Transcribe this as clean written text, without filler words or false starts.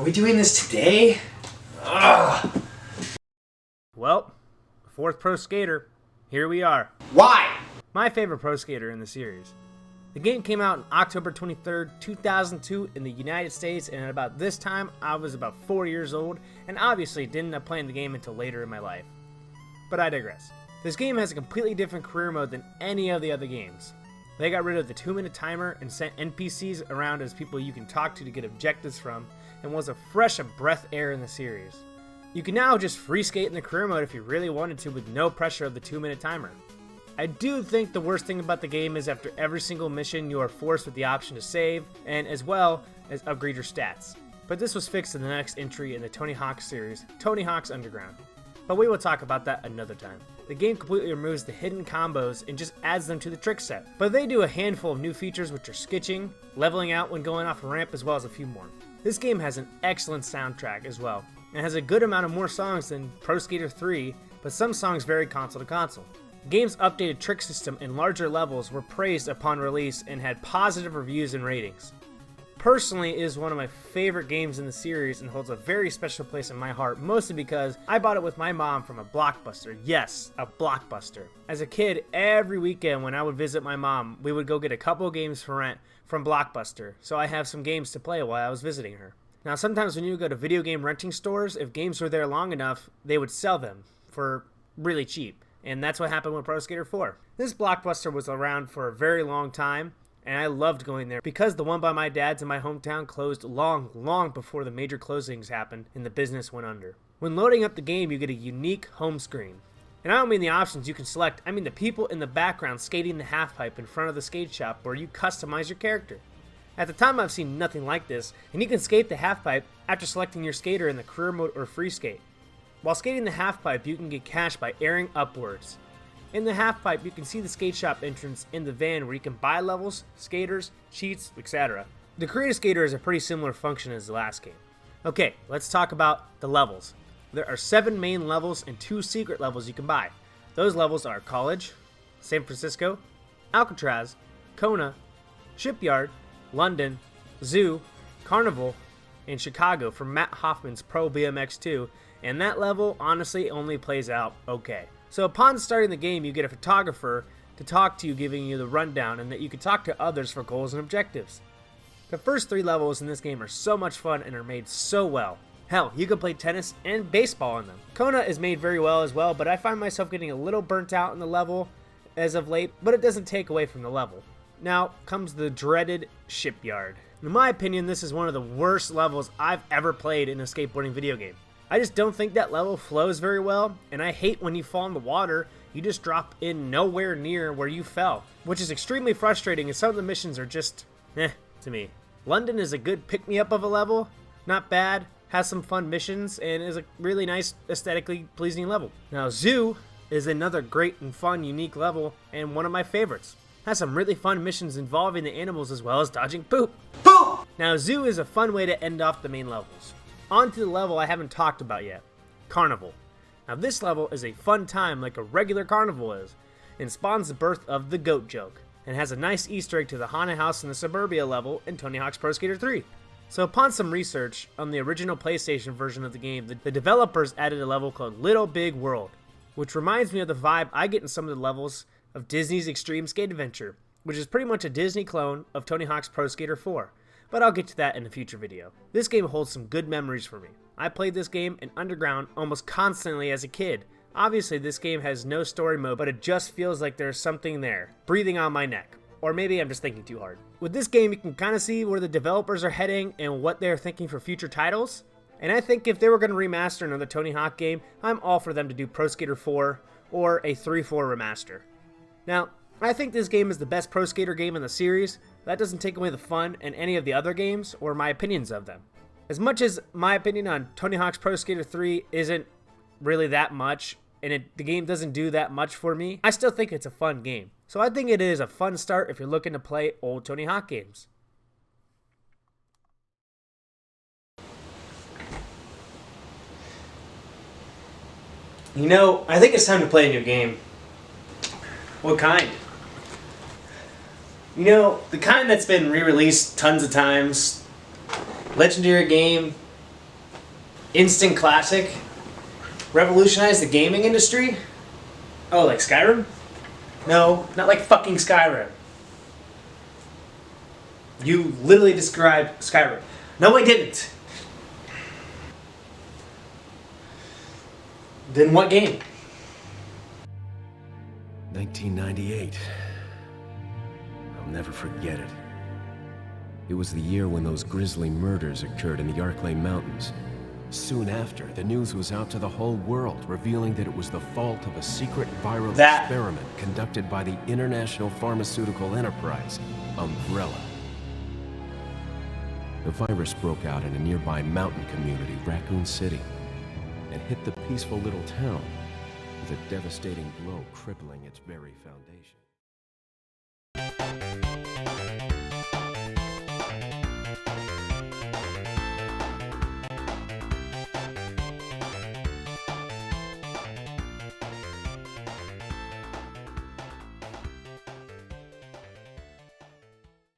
Are we doing this today? Ugh. Well, fourth pro skater, here we are. Why? My favorite pro skater in the series. The game came out on October 23rd, 2002 in the United States, and at about this time, I was about 4 years old, and obviously didn't end up playing the game until later in my life. But I digress. This game has a completely different career mode than any of the other games. They got rid of the 2-minute timer and sent NPCs around as people you can talk to get objectives from, and was a fresh of breath air in the series. You can now just free skate in the career mode if you really wanted to with no pressure of the 2-minute timer. I do think the worst thing about the game is after every single mission you are forced with the option to save, and as well as upgrade your stats. But this was fixed in the next entry in the Tony Hawk series, Tony Hawk's Underground. But we will talk about that another time. The game completely removes the hidden combos and just adds them to the trick set. But they do a handful of new features which are skitching, leveling out when going off a ramp, as well as a few more. This game has an excellent soundtrack as well, and has a good amount of more songs than Pro Skater 3, but some songs vary console to console. The game's updated trick system and larger levels were praised upon release and had positive reviews and ratings. Personally, it is one of my favorite games in the series and holds a very special place in my heart, mostly because I bought it with my mom from a Blockbuster. Yes, a Blockbuster. As a kid, every weekend when I would visit my mom, we would go get a couple games for rent from Blockbuster, so I have some games to play while I was visiting her. Now, sometimes when you go to video game renting stores, if games were there long enough, they would sell them for really cheap. And that's what happened with Pro Skater 4. This Blockbuster was around for a very long time, and I loved going there because the one by my dad's in my hometown closed long before the major closings happened and the business went under. When loading up the game, you get a unique home screen. And I don't mean the options you can select, I mean the people in the background skating the halfpipe in front of the skate shop where you customize your character. At the time, I've seen nothing like this, and you can skate the halfpipe after selecting your skater in the career mode or free skate. While skating the halfpipe, you can get cash by airing upwards. In the halfpipe, you can see the skate shop entrance in the van where you can buy levels, skaters, cheats, etc. The creative skater is a pretty similar function as the last game. Okay, let's talk about the levels. There are 7 main levels and 2 secret levels you can buy. Those levels are College, San Francisco, Alcatraz, Kona, Shipyard, London, Zoo, Carnival, and Chicago from Matt Hoffman's Pro BMX 2, and that level honestly only plays out okay. So upon starting the game, you get a photographer to talk to you, giving you the rundown, and that you can talk to others for goals and objectives. The first 3 levels in this game are so much fun and are made so well. Hell, you can play tennis and baseball in them. Kona is made very well as well, but I find myself getting a little burnt out in the level as of late, but it doesn't take away from the level. Now comes the dreaded Shipyard. In my opinion, this is one of the worst levels I've ever played in a skateboarding video game. I just don't think that level flows very well, and I hate when you fall in the water, you just drop in nowhere near where you fell, which is extremely frustrating, and some of the missions are just, to me. London is a good pick-me-up of a level, not bad, has some fun missions, and is a really nice, aesthetically pleasing level. Now, Zoo is another great and fun, unique level, and one of my favorites. Has some really fun missions involving the animals as well as dodging poop. Poop! Now, Zoo is a fun way to end off the main levels. On to the level I haven't talked about yet, Carnival. Now, this level is a fun time like a regular carnival is, and spawns the birth of the goat joke, and has a nice Easter egg to the haunted house in the Suburbia level in Tony Hawk's Pro Skater 3. So upon some research on the original PlayStation version of the game, the developers added a level called Little Big World, which reminds me of the vibe I get in some of the levels of Disney's Extreme Skate Adventure, which is pretty much a Disney clone of Tony Hawk's Pro Skater 4, but I'll get to that in a future video. This game holds some good memories for me. I played this game in Underground almost constantly as a kid. Obviously this game has no story mode, but it just feels like there's something there, breathing on my neck. Or maybe I'm just thinking too hard. With this game, you can kind of see where the developers are heading and what they're thinking for future titles. And I think if they were going to remaster another Tony Hawk game, I'm all for them to do Pro Skater 4 or a 3-4 remaster. Now, I think this game is the best Pro Skater game in the series. That doesn't take away the fun in any of the other games or my opinions of them. As much as my opinion on Tony Hawk's Pro Skater 3 isn't really that much, and the game doesn't do that much for me, I still think it's a fun game. So I think it is a fun start if you're looking to play old Tony Hawk games. You know, I think it's time to play a new game. What kind? You know, the kind that's been re-released tons of times. Legendary game, Instant classic. Revolutionized the gaming industry? Oh, like Skyrim? No, not like fucking Skyrim. You literally described Skyrim. No, I didn't. Then what game? 1998. I'll never forget it. It was the year when those grisly murders occurred in the Arklay Mountains. Soon after, the news was out to the whole world, revealing that it was the fault of a secret viral experiment conducted by the international pharmaceutical enterprise, Umbrella. The virus broke out in a nearby mountain community, Raccoon City, and hit the peaceful little town with a devastating blow crippling its very foundation.